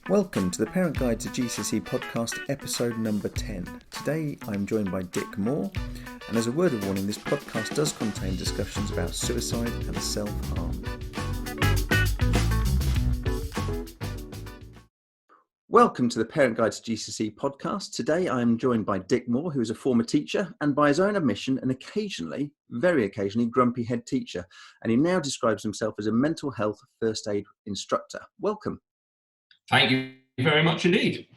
Welcome to the Parent Guide to GCSE podcast, episode number 10. Today I'm joined by Dick Moore, and as a word of warning, this podcast does contain discussions about suicide and self-harm. Welcome to the Parent Guide to GCSE podcast. Today I am joined by Dick Moore, who is a former teacher and by his own admission, an occasionally, very occasionally, grumpy head teacher, and he now describes himself as a mental health first aid instructor. Welcome. Thank you very much indeed.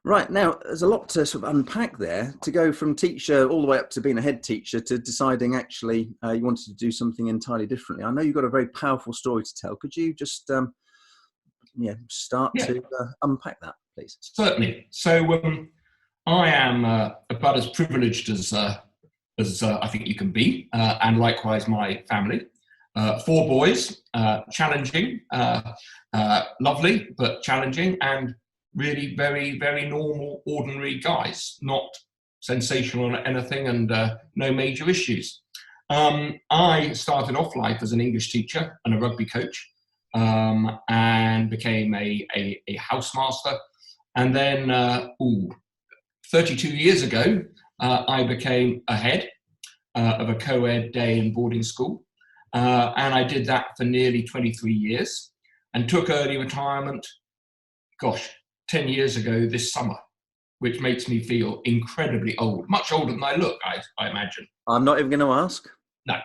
Right, now there's a lot to sort of unpack there, to go from teacher all the way up to being a head teacher to deciding actually you wanted to do something entirely differently. I know you've got a very powerful story to tell. Could you just start to unpack that, please? Certainly. So I am about as privileged as I think you can be, and likewise my family. 4 boys, challenging, lovely, but challenging, and really very, very normal, ordinary guys, not sensational or anything, and no major issues. I started off life as an English teacher and a rugby coach, and became a housemaster. And then 32 years ago, I became a head of a co-ed day and boarding school. And I did that for nearly 23 years and took early retirement, 10 years ago this summer, which makes me feel incredibly old, much older than I look, I imagine. I'm not even going to ask. No.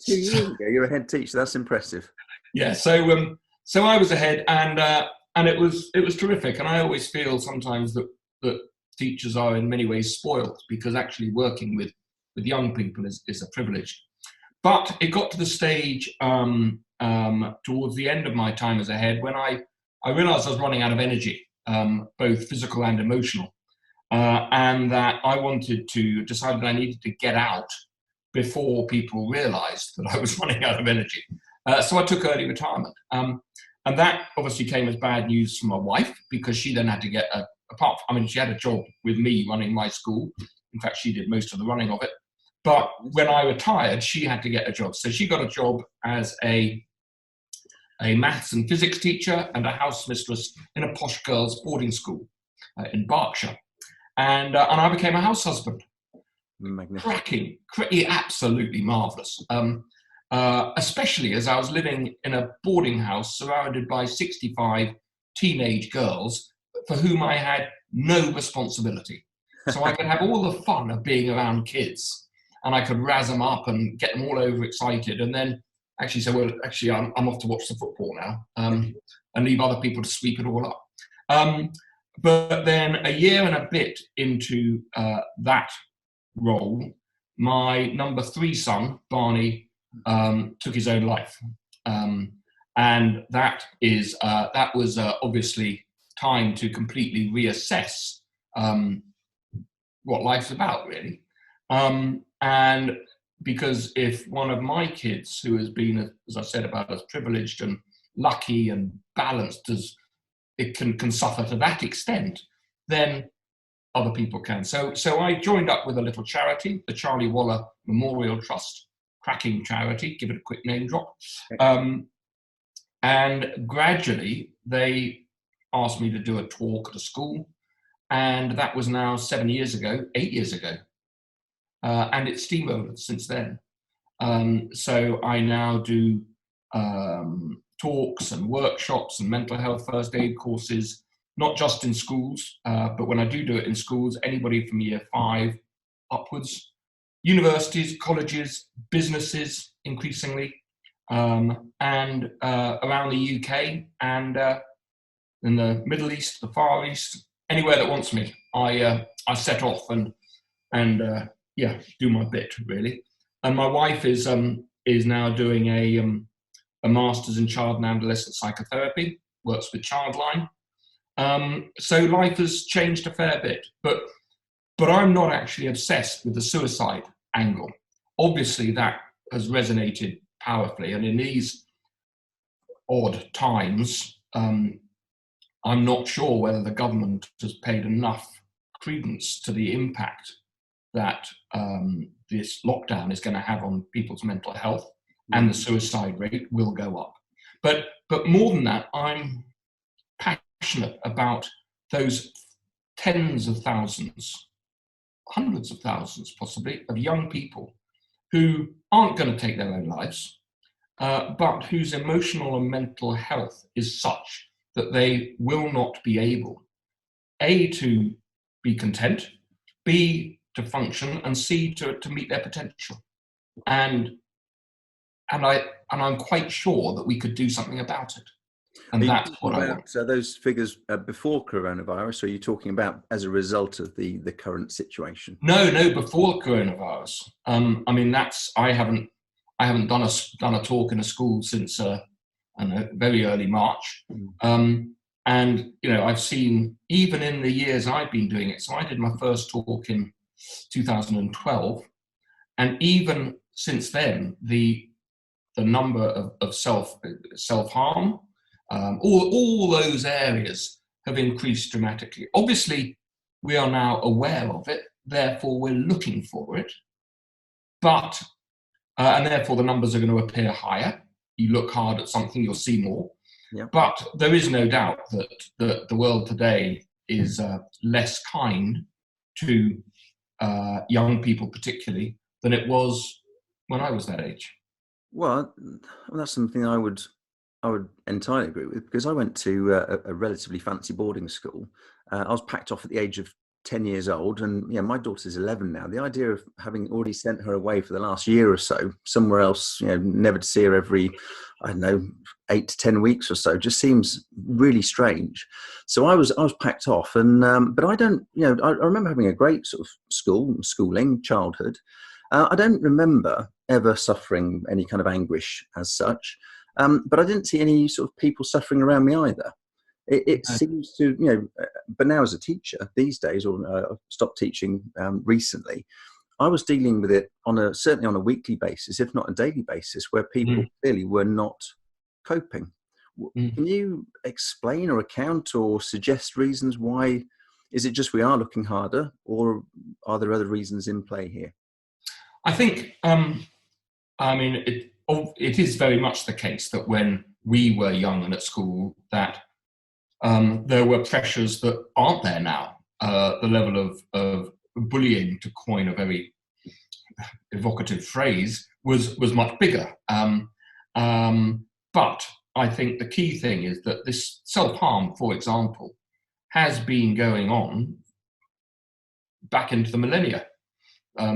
2 years ago, you're a head teacher. That's impressive. Yeah, so I was a head, and it was terrific. And I always feel sometimes that teachers are in many ways spoiled, because actually working with young people is a privilege. But it got to the stage towards the end of my time as a head when I realised I was running out of energy, both physical and emotional, and that I decided that I needed to get out before people realised that I was running out of energy. So I took early retirement. And that obviously came as bad news for my wife, because she then had to get she had a job with me running my school. In fact, she did most of the running of it. But when I retired, she had to get a job. So she got a job as a maths and physics teacher and a house mistress in a posh girls' boarding school in Berkshire. And I became a house husband. Magnificent. Cracking, absolutely marvellous. Especially as I was living in a boarding house surrounded by 65 teenage girls for whom I had no responsibility. So I could have all the fun of being around kids. And I could razz them up and get them all overexcited, and then actually say, well, actually, I'm off to watch the football now, and leave other people to sweep it all up. But then a year and a bit into that role, my number 3 son, Barney, took his own life. And that was obviously time to completely reassess what life's about, really. And because if one of my kids, who has been, as I said, about as privileged and lucky and balanced as it can suffer to that extent, then other people can. So I joined up with a little charity, the Charlie Waller Memorial Trust, cracking charity, give it a quick name drop. And gradually they asked me to do a talk at a school, and that was now 8 years ago. And it's steamrolled since then. So I now do talks and workshops and mental health first aid courses, not just in schools, but when I do it in schools, anybody from year 5 upwards, universities, colleges, businesses increasingly, and around the UK and in the Middle East, the Far East, anywhere that wants me, I set off and do my bit, really. And my wife is now doing a master's in child and adolescent psychotherapy, works with Childline. So life has changed a fair bit, but I'm not actually obsessed with the suicide angle. Obviously, that has resonated powerfully, and in these odd times, I'm not sure whether the government has paid enough credence to the impact that this lockdown is going to have on people's mental health, and the suicide rate will go up. But more than that, I'm passionate about those tens of thousands, hundreds of thousands possibly, of young people who aren't going to take their own lives, but whose emotional and mental health is such that they will not be able, A, to be content, B, to function, and C, to meet their potential. And I'm quite sure that we could do something about it. And that's what I want. So those figures before coronavirus, or are you talking about as a result of the current situation? No, before coronavirus. I mean, I haven't done a talk in a school since I don't know, very early March. And I've seen, even in the years I've been doing it. So I did my first talk in 2012, and even since then, the number of self-harm, all those areas have increased dramatically. Obviously, we are now aware of it, therefore we're looking for it, but and therefore the numbers are going to appear higher. You look hard at something, you'll see more. Yep. But there is no doubt that the world today is less kind to young people, particularly, than it was when I was that age. Well, that's something I would entirely agree with, because I went to a relatively fancy boarding school. I was packed off at the age of 10 years old, and my daughter's 11 now. The idea of having already sent her away for the last year or so somewhere else, never to see her every, I don't know, 8 to 10 weeks or so, just seems really strange. So I was packed off, and but I don't, I remember having a great sort of schooling, childhood. I don't remember ever suffering any kind of anguish as such, but I didn't see any sort of people suffering around me either. It seems to, but now as a teacher these days, or I've stopped teaching recently, I was dealing with it certainly on a weekly basis, if not a daily basis, where people clearly were not coping. Can you explain or account or suggest reasons why? Is it just we are looking harder, or are there other reasons in play here? I think, it is very much the case that when we were young and at school, that there were pressures that aren't there now. The level of bullying, to coin a very evocative phrase, was much bigger. But I think the key thing is that this self-harm, for example, has been going on back into the millennia.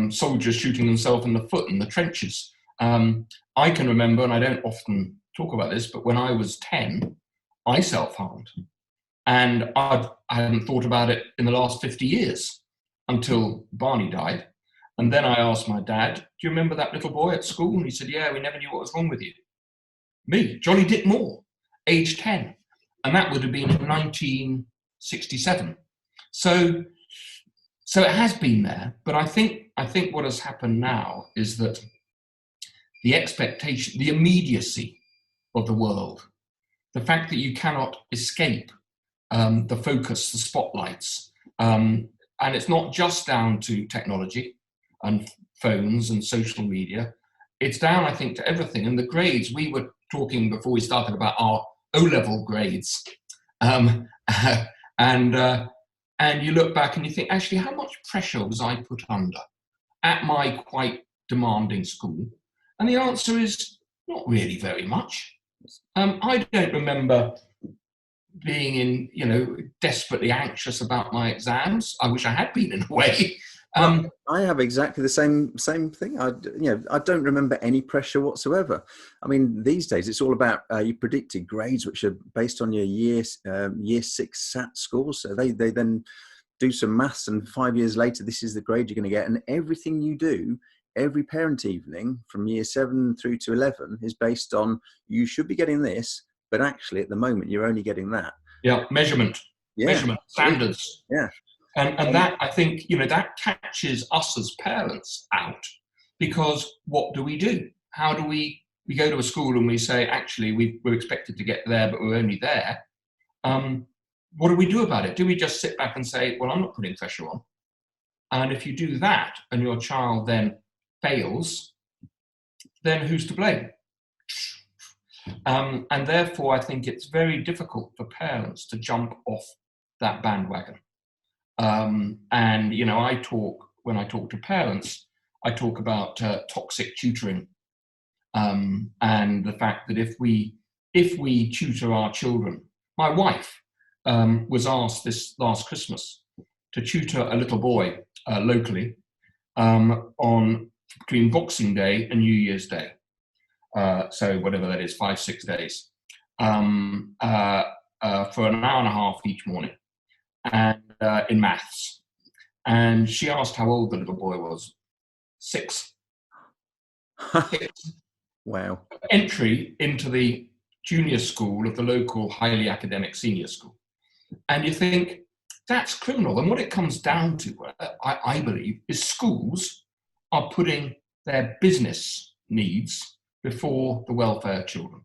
Soldiers shooting themselves in the foot in the trenches. I can remember, and I don't often talk about this, but when I was 10, I self-harmed. And I hadn't thought about it in the last 50 years until Barney died. And then I asked my dad, do you remember that little boy at school? And he said, yeah, we never knew what was wrong with you. Me, Johnny Dick Moore, age 10. And that would have been in 1967. So it has been there, but I think what has happened now is that the expectation, the immediacy of the world, the fact that you cannot escape the focus, the spotlights, and it's not just down to technology and phones and social media. It's down, I think, to everything. And the grades, we were talking before we started about our O-level grades, and you look back and you think, actually, how much pressure was I put under at my quite demanding school? And the answer is not really very much. I don't remember being desperately anxious about my exams. I wish I had been, in a way. I have exactly the same thing. I don't remember any pressure whatsoever. I mean, these days it's all about you predicted grades, which are based on your year 6 SAT scores. So they then do some maths, and 5 years later, this is the grade you're going to get. And everything you do, every parent evening from year 7 through to 11, is based on you should be getting this, but actually at the moment you're only getting that. Yeah, measurement standards. Yeah. And that, I think, that catches us as parents out, because what do we do? How do we go to a school and we say, actually, we're expected to get there, but we're only there. What do we do about it? Do we just sit back and say, well, I'm not putting pressure on? And if you do that and your child then fails, then who's to blame? And therefore, I think it's very difficult for parents to jump off that bandwagon. And, you know, when I talk to parents, I talk about toxic tutoring, and the fact that if we tutor our children. My wife was asked this last Christmas to tutor a little boy locally on between Boxing Day and New Year's Day. So whatever that is, 5-6 days, for an hour and a half each morning, and in maths. And she asked how old the little boy was. 6. 6. Wow. Entry into the junior school of the local highly academic senior school. And you think, that's criminal. And what it comes down to, I believe, is schools are putting their business needs before the welfare of children.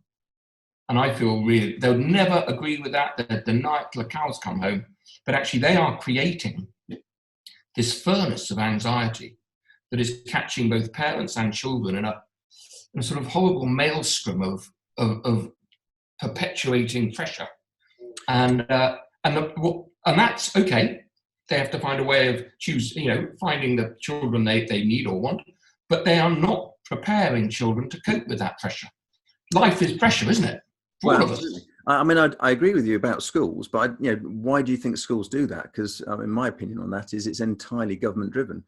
And I feel really, they'll never agree with that. They'll deny it till the cows come home. But actually, they are creating this furnace of anxiety that is catching both parents and children in a sort of horrible maelstrom of perpetuating pressure. And that's okay. They have to find a way of finding the children they need or want, but they are not preparing children to cope with that pressure. Life is pressure, isn't it? For all of us. I mean, I agree with you about schools, but why do you think schools do that? Because in my opinion on that is it's entirely government driven.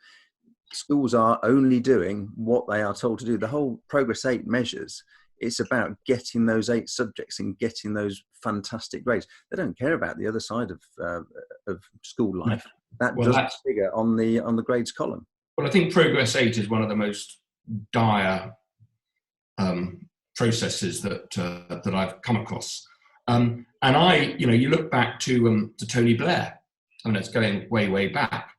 Schools are only doing what they are told to do. The whole Progress 8 measures, it's about getting those 8 subjects and getting those fantastic grades. They don't care about the other side of school life. That doesn't figure on the grades column. Well, I think Progress 8 is one of the most dire processes that I've come across. And you look back to Tony Blair. I mean, it's going way back.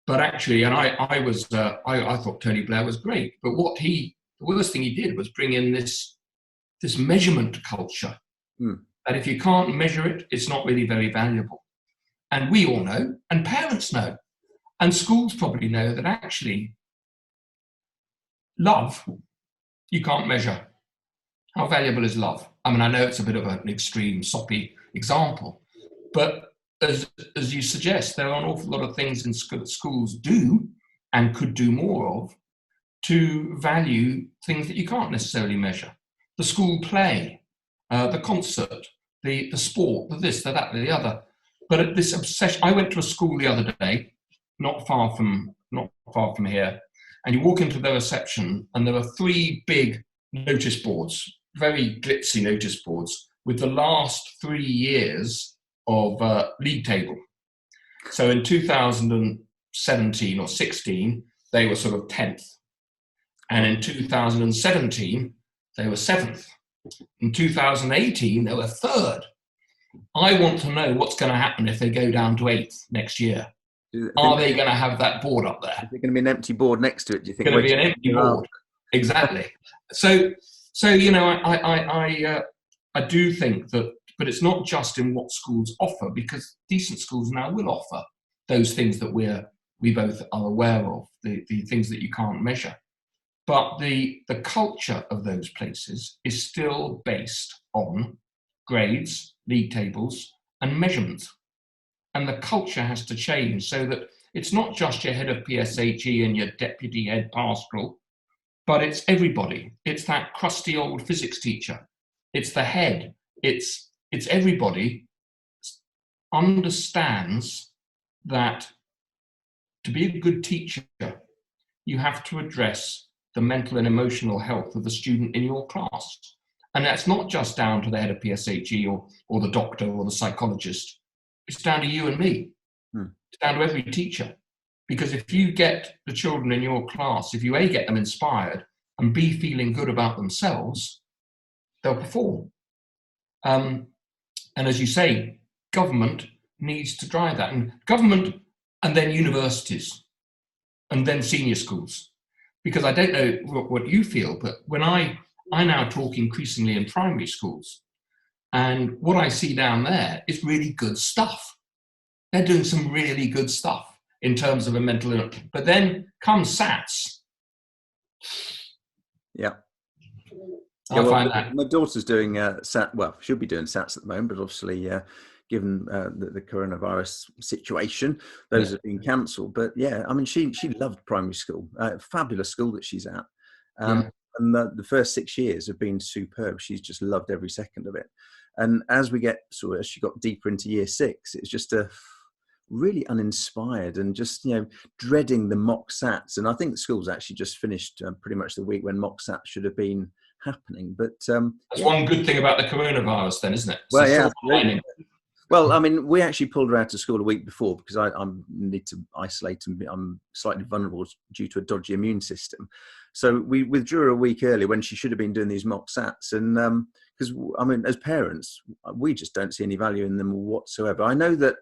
But actually, and I thought Tony Blair was great. But the worst thing he did was bring in this measurement culture. That if you can't measure it, it's not really very valuable. And we all know, and parents know, and schools probably know that actually, love, you can't measure. How valuable is love? I mean, I know it's a bit of an extreme, soppy example, but as you suggest, there are an awful lot of things in schools do and could do more of to value things that you can't necessarily measure. The school play, the concert, the sport, the this, the that, the other. But at this obsession, I went to a school the other day, not far from here, and you walk into the reception and there are 3 big notice boards, very glitzy notice boards, with the last 3 years of league table. So in 2017 or 16, they were sort of 10th. And in 2017, they were 7th. In 2018, they were 3rd. I want to know what's going to happen if they go down to 8th next year. Are they going to have that board up there? Is there going to be an empty board next to it, do you think? Going to be an empty board. Exactly. So I do think that, but it's not just in what schools offer, because decent schools now will offer those things that we both are aware of, the things that you can't measure. But the culture of those places is still based on grades, league tables, and measurement. And the culture has to change so that it's not just your head of PSHE and your deputy head pastoral, but it's everybody. It's that crusty old physics teacher. It's the head. It's everybody understands that to be a good teacher, you have to address the mental and emotional health of the student in your class. And that's not just down to the head of PSHE or the doctor or the psychologist. It's down to you and me. It's down to every teacher. Because if you get the children in your class, if you A, get them inspired, and B, feeling good about themselves, they'll perform. And as you say, government needs to drive that. And government, and then universities, and then senior schools. Because I don't know what you feel, but when I now talk increasingly in primary schools, and what I see down there is really good stuff. They're doing some really good stuff in terms of a mental illness. But then comes SATs. Yeah. Yeah, I well, find that, my daughter's doing SAT. Well, she'll be doing SATs at the moment, but obviously, given the coronavirus situation, those yeah, have been cancelled. But yeah, I mean, she loved primary school. Fabulous school that she's at, um, yeah. and the first 6 years have been superb. She's just loved every second of it. And as we get sort of, as she got deeper into year six, it's just a really uninspired and just dreading the mock SATs. And I think the school's actually just finished pretty much the week when mock SATs should have been happening. But That's yeah, one good thing about the coronavirus, then, isn't it? It's a well, yeah, silver absolutely. lining. Well, I mean, we actually pulled her out of school a week before because I need to isolate and I'm slightly vulnerable due to a dodgy immune system. So we withdrew her a week early when she should have been doing these mock SATs. And because, I mean, as parents, we just don't see any value in them whatsoever. I know that,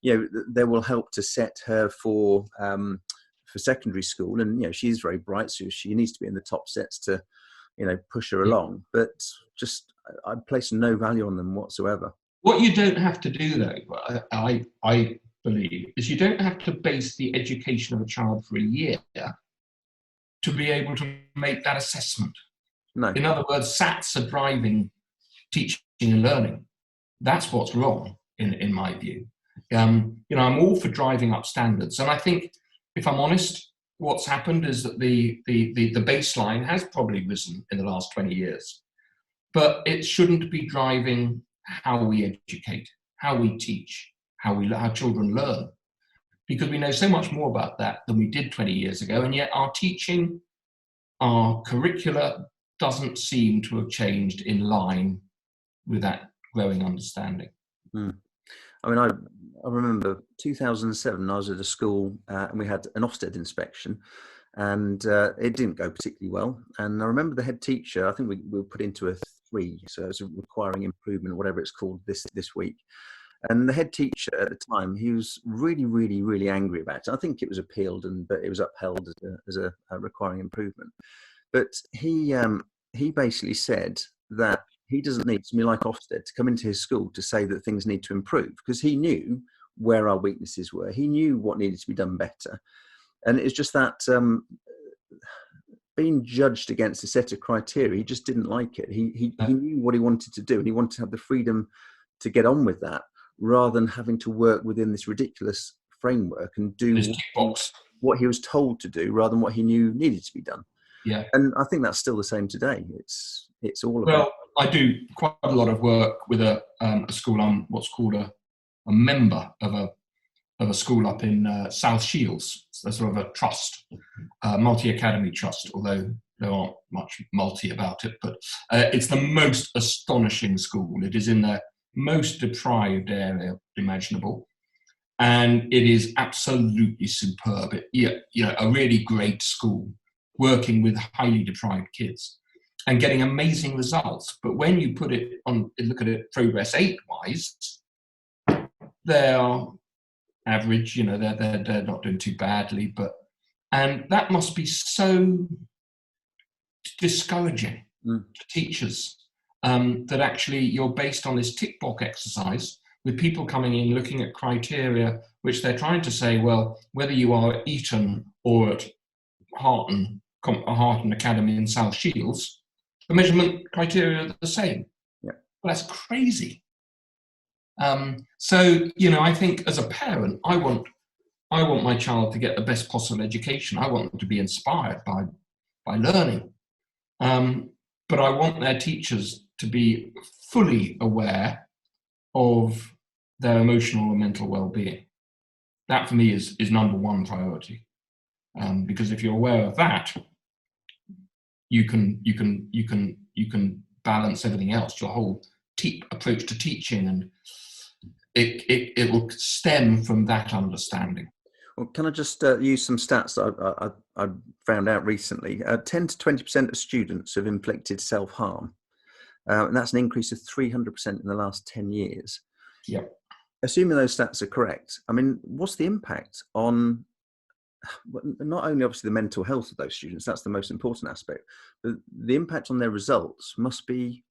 they will help to set her for secondary school. And, she's very bright, so she needs to be in the top sets to, push her along. But just, I place no value on them whatsoever. What you don't have to do, though, I believe, is you don't have to base the education of a child for a year to be able to make that assessment. No. In other words, SATs are driving teaching and learning. That's what's wrong, in my view. I'm all for driving up standards, and I think, if I'm honest, what's happened is that the baseline has probably risen in the last 20 years, but it shouldn't be driving how we educate, how we teach, how children learn, because we know so much more about that than we did 20 years ago, and yet our teaching, our curricula doesn't seem to have changed in line with that growing understanding. Mm. I mean, I remember 2007, I was at a school and we had an Ofsted inspection, and it didn't go particularly well. And I remember the head teacher, I think we were put into a 3, so it was requiring improvement, whatever it's called this week. And the head teacher at the time, he was really, really, really angry about it. I think it was appealed, but it was upheld as a requiring improvement. But he basically said that he doesn't need somebody like Ofsted to come into his school to say that things need to improve, because he knew where our weaknesses were. He knew what needed to be done better. And it's just that being judged against a set of criteria, he just didn't like it. He knew what he wanted to do, and he wanted to have the freedom to get on with that, rather than having to work within this ridiculous framework and do what he was told to do, rather than what he knew needed to be done. Yeah. And I think that's still the same today. It's all about. Well, I do quite a lot of work with a school. I'm what's called a member of a school up in South Shields. So sort of a trust, multi-academy trust, although there aren't much multi about it. But it's the most astonishing school. It is in the most deprived area imaginable, and it is absolutely superb. A really great school, working with highly deprived kids and getting amazing results. But when you look at it progress 8-wise, they're average. They're not doing too badly, and that must be so discouraging to teachers, that actually you're based on this tick box exercise with people coming in looking at criteria which they're trying to say, well, whether you are at Eton or at Harton Academy in South Shields, the measurement criteria are the same. Yeah. Well, that's crazy. So I think as a parent, I want my child to get the best possible education. I want them to be inspired by learning, but I want their teachers to be fully aware of their emotional and mental well-being. That for me is number one priority, because if you're aware of that, you can balance everything else. Your whole approach to teaching, and it will stem from that understanding. Well, can I just use some stats that I found out recently? 10 to 20% of students have inflicted self-harm, and that's an increase of 300% in the last 10 years. Yep. Assuming those stats are correct, I mean, what's the impact on not only obviously the mental health of those students? That's the most important aspect, but the impact on their results must be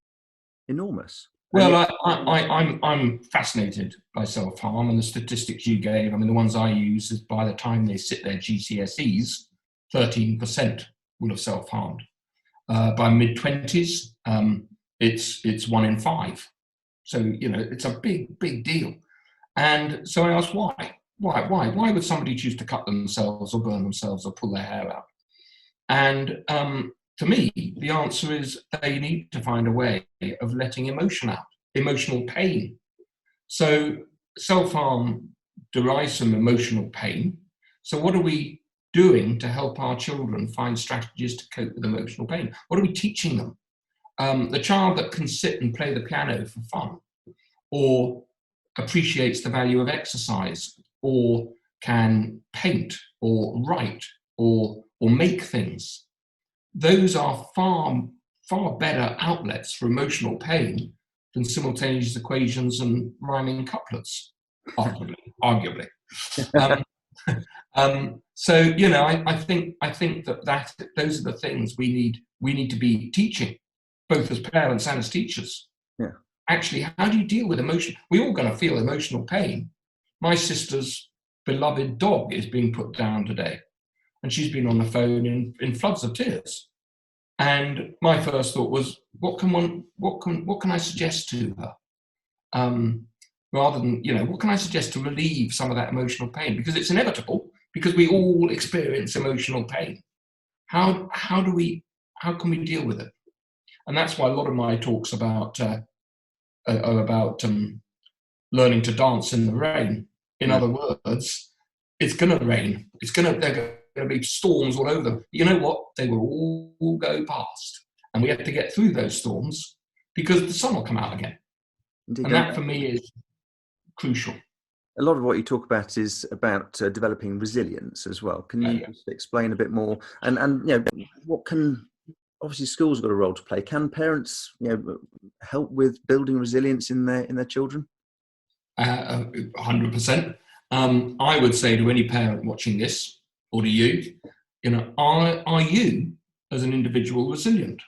enormous. Well, I'm fascinated by self-harm, and the statistics you gave, I mean, the ones I use is by the time they sit their GCSEs, 13% will have self-harmed. By mid-20s, it's 1 in 5. So, it's a big deal. And so I asked why? Why would somebody choose to cut themselves or burn themselves or pull their hair out? And to me, the answer is they need to find a way of letting emotion out, emotional pain. So self-harm derives from emotional pain. So what are we doing to help our children find strategies to cope with emotional pain? What are we teaching them? The child that can sit and play the piano for fun, or appreciates the value of exercise, or can paint or write or make things, those are far better outlets for emotional pain than simultaneous equations and rhyming couplets, arguably. So I think that those are the things we need to be teaching, both as parents and as teachers. Yeah. Actually, how do you deal with emotion? We're all going to feel emotional pain. My sister's beloved dog is being put down today, and she's been on the phone in floods of tears. And my first thought was, what can I suggest to her? Rather than, what can I suggest to relieve some of that emotional pain? Because it's inevitable, because we all experience emotional pain. How can we deal with it? And that's why a lot of my talks are about learning to dance in the rain. In other words, it's going to rain. There are going to be storms all over them. But you know what? They will all go past. And we have to get through those storms, because the sun will come out again. Indeed. And that, for me, is crucial. A lot of what you talk about is about developing resilience as well. Can you just explain a bit more? And what can, obviously schools have got a role to play. Can parents help with building resilience in their children? 100%. I would say to any parent watching this, or to you, are you as an individual resilient?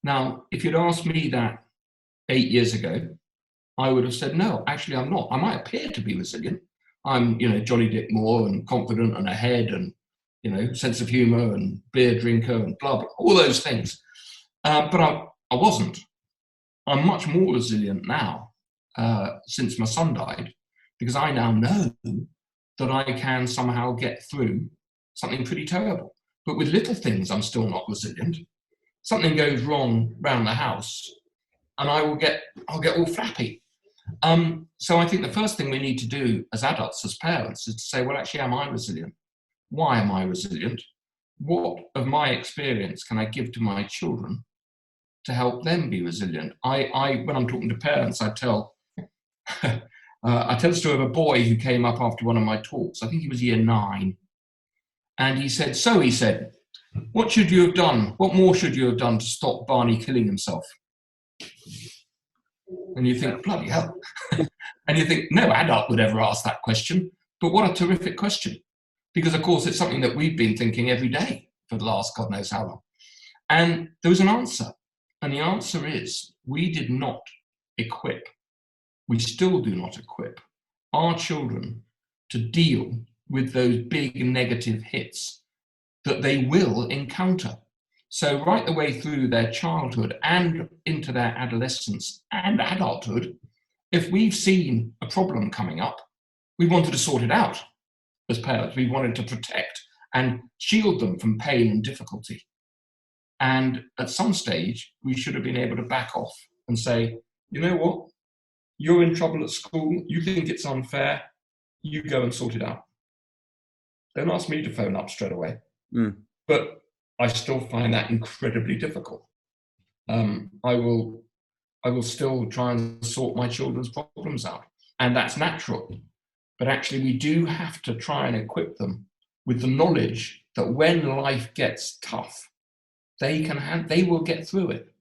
Now, if you'd asked me that 8 years ago, I would have said, no, actually I'm not. I might appear to be resilient. I'm, Johnny Dick Moore and confident and ahead and, sense of humor and beer drinker and blah, blah, all those things. But I wasn't. I'm much more resilient now since my son died, because I now know that I can somehow get through something pretty terrible. But with little things, I'm still not resilient. Something goes wrong around the house, and I'll get all flappy. So I think the first thing we need to do as adults, as parents, is to say, well, actually, am I resilient? Why am I resilient? What of my experience can I give to my children to help them be resilient? I when I'm talking to parents, I tell the story of a boy who came up after one of my talks. I think he was year 9. And he said, what should you have done? What more should you have done to stop Barney killing himself? And you think, bloody hell. And you think, no adult would ever ask that question. But what a terrific question. Because, of course, it's something that we've been thinking every day for the last God knows how long. And there was an answer. And the answer is, we did not equip, we still do not equip our children to deal with those big negative hits that they will encounter. So right the way through their childhood and into their adolescence and adulthood, if we've seen a problem coming up, we wanted to sort it out as parents. We wanted to protect and shield them from pain and difficulty. And at some stage, we should have been able to back off and say, you know what? You're in trouble at school. You think it's unfair. You go and sort it out. Don't ask me to phone up straight away. But I still find that incredibly difficult. I will still try and sort my children's problems out. And that's natural. But actually, we do have to try and equip them with the knowledge that when life gets tough, they will get through it,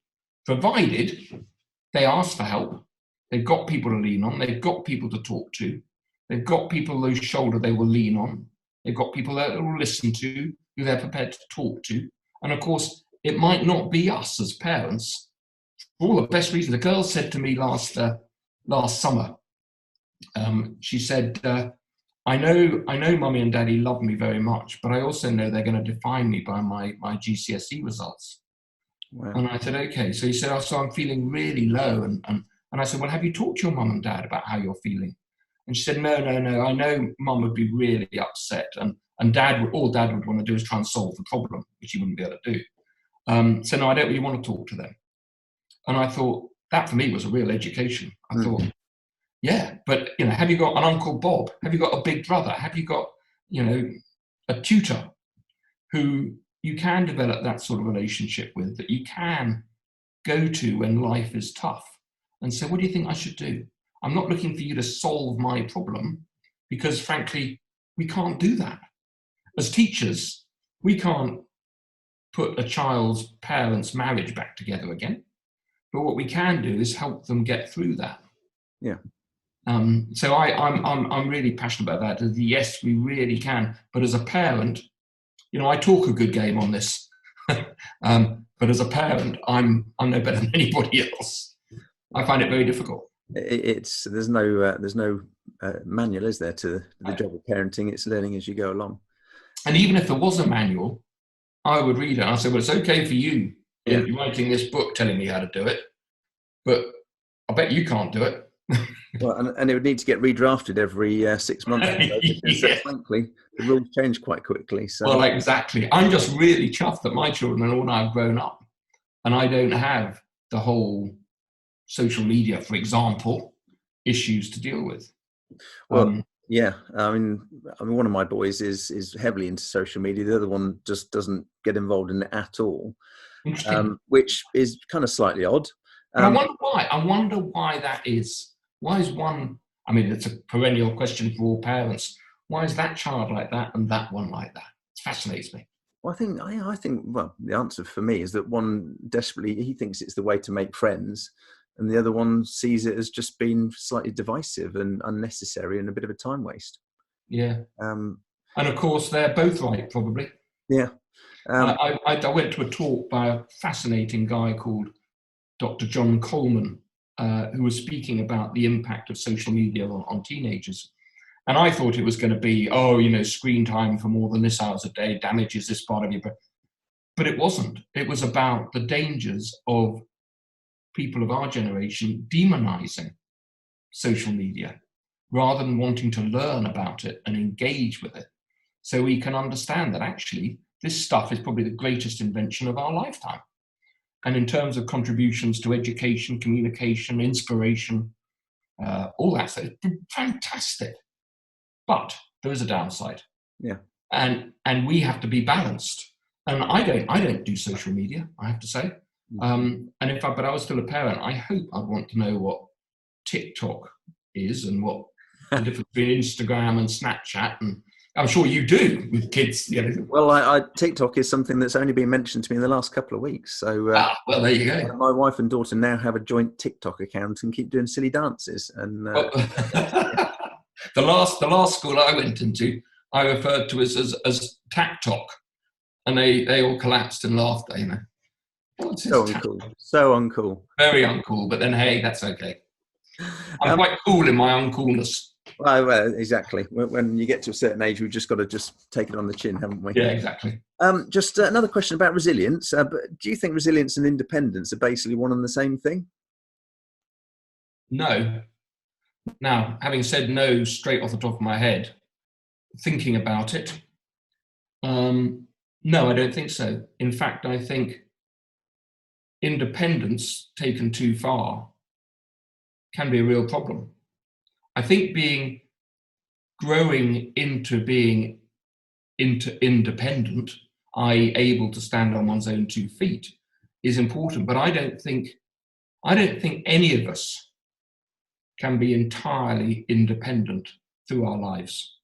provided they ask for help. They've got people to lean on. They've got people to talk to. They've got people whose shoulder they will lean on. They've got people that they will listen to, who they're prepared to talk to. And of course, it might not be us as parents. For all the best reasons. The girl said to me last summer, she said, I know mummy and daddy love me very much, but I also know they're going to define me by my GCSE results. Wow. And I said, okay. So he said, oh, so I'm feeling really low. And I said, well, have you talked to your mum and dad about how you're feeling? And she said, no, no, no. I know mum would be really upset. And all dad would want to do is try and solve the problem, which he wouldn't be able to do. So no, I don't really want to talk to them. And I thought that for me was a real education. I thought, yeah, but have you got an Uncle Bob? Have you got a big brother? Have you got, a tutor who you can develop that sort of relationship with, that you can go to when life is tough and say, what do you think I should do? I'm not looking for you to solve my problem, because frankly, we can't do that. As teachers, we can't put a child's parents' marriage back together again. But what we can do is help them get through that. Yeah. So I'm really passionate about that. Yes, we really can. But as a parent, I talk a good game on this. But as a parent, I'm no better than anybody else. I find it very difficult. There's no manual, is there, to the job of parenting? It's learning as you go along. And even if there was a manual, I would read it and I say, well, it's okay for you in writing this book telling me how to do it, but I bet you can't do it. Well, and it would need to get redrafted every 6 months or so, because frankly, the rules change quite quickly. So. Well, exactly. I'm just really chuffed that my children are all now grown up, and I don't have the whole social media, for example, issues to deal with. Well, yeah. I mean, one of my boys is heavily into social media. The other one just doesn't get involved in it at all, which is kind of slightly odd. I wonder why. I wonder why that is. Why is one? I mean, it's a perennial question for all parents. Why is that child like that and that one like that? It fascinates me. Well, I think. Well, the answer for me is that one desperately, he thinks it's the way to make friends, and the other one sees it as just being slightly divisive and unnecessary and a bit of a time waste. Yeah. And of course, they're both right, probably. Yeah. I went to a talk by a fascinating guy called Dr. John Coleman, who was speaking about the impact of social media on teenagers. And I thought it was going to be, screen time for more than this hours a day damages this part of your brain. But it wasn't. It was about the dangers of people of our generation demonizing social media rather than wanting to learn about it and engage with it. So we can understand that actually this stuff is probably the greatest invention of our lifetime. And in terms of contributions to education, communication, inspiration, all that stuff, it's been fantastic. But there is a downside. Yeah. And we have to be balanced. And I don't do social media, I have to say. And but I was still a parent, I hope I'd want to know what TikTok is and what the difference between Instagram and Snapchat, and I'm sure you do with kids. Well, TikTok is something that's only been mentioned to me in the last couple of weeks. So, well, there you go. My wife and daughter now have a joint TikTok account and keep doing silly dances. And the last school I went into, I referred to as TikTok, and they all collapsed in laughter. So uncool. So uncool. Very uncool. But then, hey, that's okay. I'm quite cool in my uncoolness. Well, exactly. When you get to a certain age, we've just got to just take it on the chin, haven't we? Yeah, exactly. Just another question about resilience. But do you think resilience and independence are basically one and the same thing? No. Now, having said no straight off the top of my head, thinking about it, no, I don't think so. In fact, I think independence taken too far can be a real problem. I think growing into being independent, i.e. able to stand on one's own 2 feet, is important. But I don't think any of us can be entirely independent through our lives.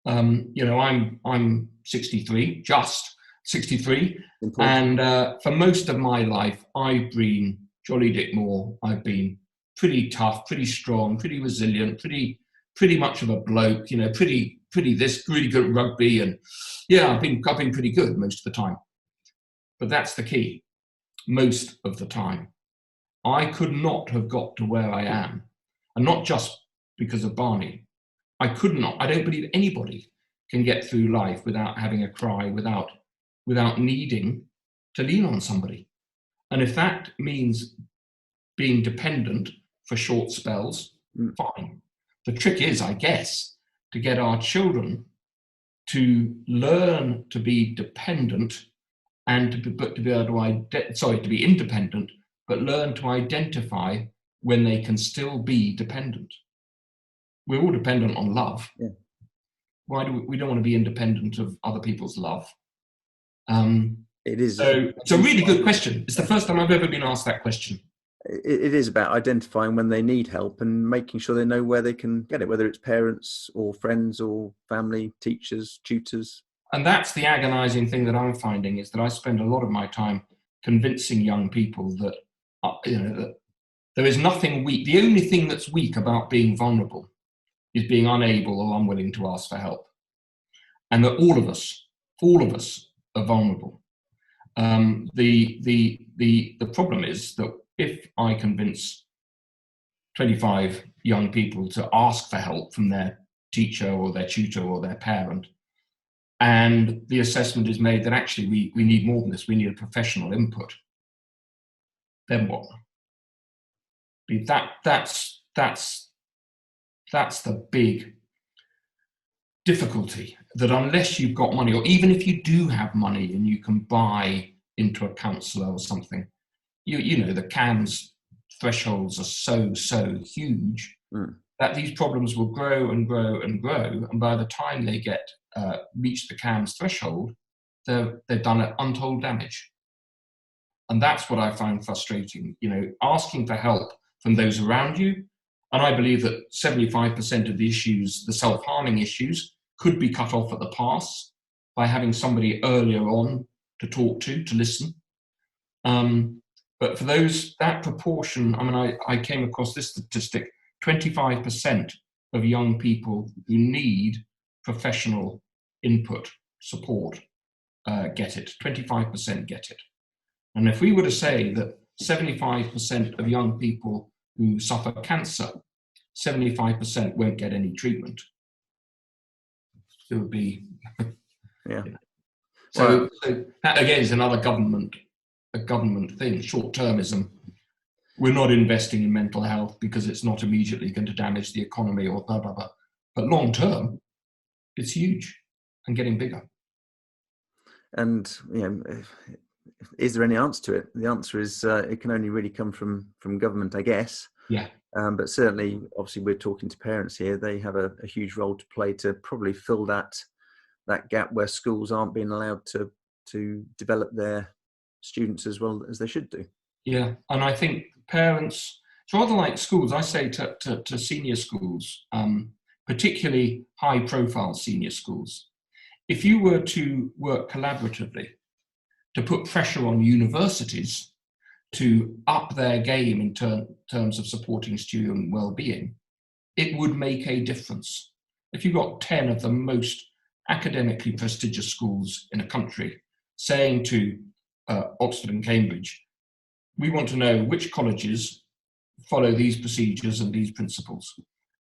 I'm 63, just 63, important. And for most of my life, I've been Jolly Dick Moore. I've been pretty tough, pretty strong, pretty resilient, pretty much of a bloke, pretty this, really good at rugby, and I've been pretty good most of the time. But that's the key. Most of the time, I could not have got to where I am, and not just because of Barney. I could not. I don't believe anybody can get through life without having a cry, without needing to lean on somebody. And if that means being dependent for short spells, fine. The trick is, I guess, to get our children to learn to be dependent and to be independent, but learn to identify when they can still be dependent. We're all dependent on love. Yeah. Why do we don't want to be independent of other people's love? It is. So it's a really good question. It's the first time I've ever been asked that question. It is about identifying when they need help and making sure they know where they can get it, whether it's parents or friends or family, teachers, tutors. And that's the agonizing thing that I'm finding, is that I spend a lot of my time convincing young people that, that there is nothing weak. The only thing that's weak about being vulnerable is being unable or unwilling to ask for help. And that all of us are vulnerable. The problem is that if I convince 25 young people to ask for help from their teacher or their tutor or their parent, and the assessment is made that actually we need more than this, we need a professional input, then what? That's the big difficulty, that unless you've got money, or even if you do have money and you can buy into a counsellor or something, you know the CAMS thresholds are so huge that these problems will grow and grow and grow, and by the time they get reach the CAMS threshold, they've done untold damage. And that's what I find frustrating, asking for help from those around you. And I believe that 75% of the issues, the self-harming issues, could be cut off at the pass by having somebody earlier on to talk to listen. But for that proportion, I came across this statistic: 25% of young people who need professional input, support, get it. 25% get it. And if we were to say that 75% of young people who suffer cancer, 75% won't get any treatment, it would be... Yeah. So that again is another government thing, short-termism. We're not investing in mental health because it's not immediately going to damage the economy or blah, blah, blah. But long-term, it's huge and getting bigger. And, is there any answer to it? The answer is it can only really come from government, I guess. Yeah. But certainly, obviously, we're talking to parents here. They have a huge role to play to probably fill that gap where schools aren't being allowed to develop their students as well as they should do. Yeah, and I think parents, it's rather like schools. I say to senior schools, particularly high-profile senior schools, if you were to work collaboratively to put pressure on universities to up their game in terms of supporting student well-being, it would make a difference. If you got 10 of the most academically prestigious schools in a country saying to Oxford and Cambridge, we want to know which colleges follow these procedures and these principles,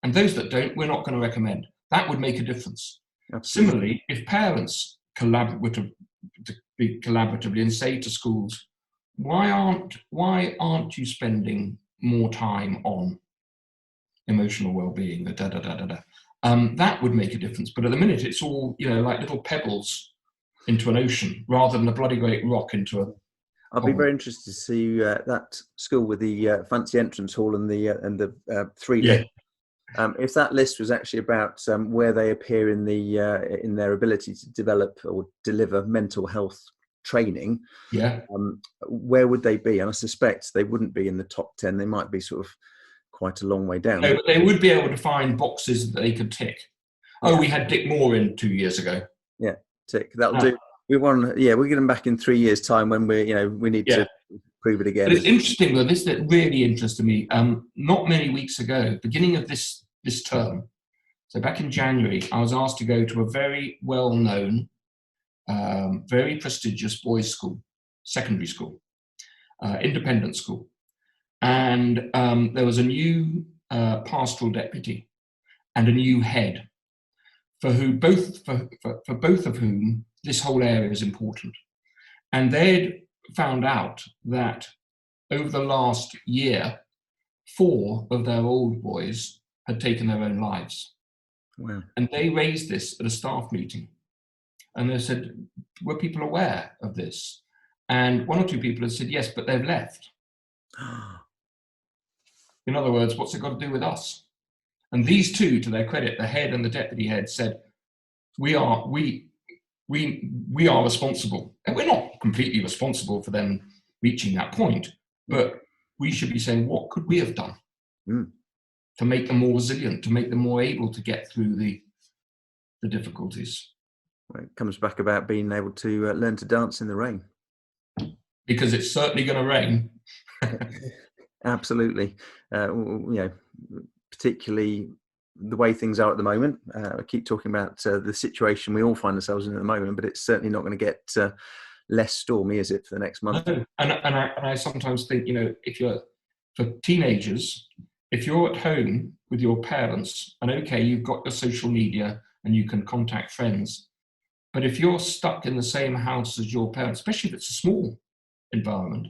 and those that don't, we're not going to recommend, that would make a difference. Absolutely. Similarly, if parents collaborate collaboratively and say to schools, why aren't you spending more time on emotional well-being, that would make a difference. But at the minute, it's all like little pebbles into an ocean rather than a bloody great rock into a... I'll be very interested to see that school with the fancy entrance hall and the 3 lifts. If that list was actually about where they appear in their ability to develop or deliver mental health training, where would they be? And I suspect they wouldn't be in the top 10. They might be sort of quite a long way down. No, but they would be able to find boxes that they could tick. Oh, we had Dick Moore in 2 years ago. Yeah, tick. That'll do. We'll get them back in 3 years' time when we need to prove it again. But it's interesting though. This that really interested me. Not many weeks ago, beginning of this term, so back in January, I was asked to go to a very well-known, very prestigious boys' school, secondary school, independent school, and there was a new pastoral deputy and a new head, for both of whom this whole area is important. And they'd found out that over the last year, 4 of their old boys had taken their own lives. Wow. And they raised this at a staff meeting. And they said, were people aware of this? And 1 or 2 people had said, yes, but they've left. In other words, what's it got to do with us? And these 2, to their credit, the head and the deputy head, said, we are responsible. And we're not completely responsible for them reaching that point, but we should be saying, what could we have done to make them more resilient, to make them more able to get through the difficulties? Well, it comes back about being able to learn to dance in the rain. Because it's certainly going to rain. Absolutely. Particularly the way things are at the moment. I keep talking about the situation we all find ourselves in at the moment, but it's certainly not going to get less stormy, is it, for the next month? No. And I sometimes think, for teenagers, if you're at home with your parents, and okay, you've got your social media and you can contact friends, but if you're stuck in the same house as your parents, especially if it's a small environment,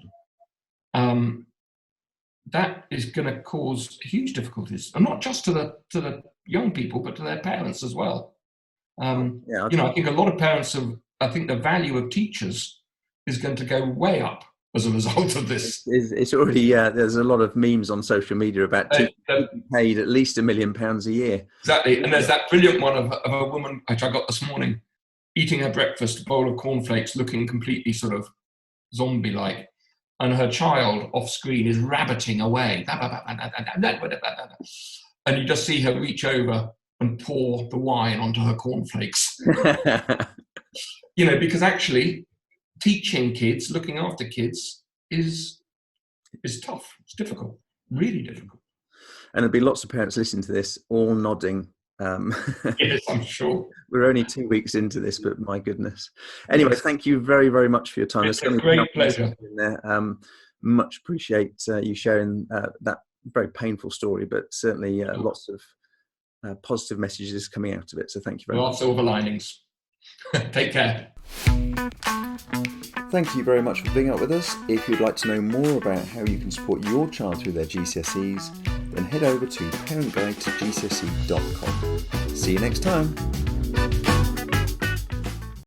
that is going to cause huge difficulties, and not just to the young people, but to their parents as well. I think a lot of parents I think the value of teachers is going to go way up as a result of this. It's already, there's a lot of memes on social media about teachers being paid at least £1 million a year. Exactly, and there's that brilliant one of a woman, which I got this morning, eating her breakfast, a bowl of cornflakes, looking completely sort of zombie-like, and her child off screen is rabbiting away. And you just see her reach over and pour the wine onto her cornflakes. Because actually teaching kids, looking after kids is tough. It's difficult, really difficult. And there'll be lots of parents listening to this, all nodding. Yes, I'm sure. We're only 2 weeks into this, but my goodness. Anyway, thank you very, very much for your time. It's a great pleasure. In there. Much appreciate you sharing that very painful story, but certainly lots of positive messages coming out of it. So thank you very much. Lots of silver linings. Take care. Thank you very much for being up with us. If you'd like to know more about how you can support your child through their GCSEs, then head over to parentguidetogcse.com. See you next time.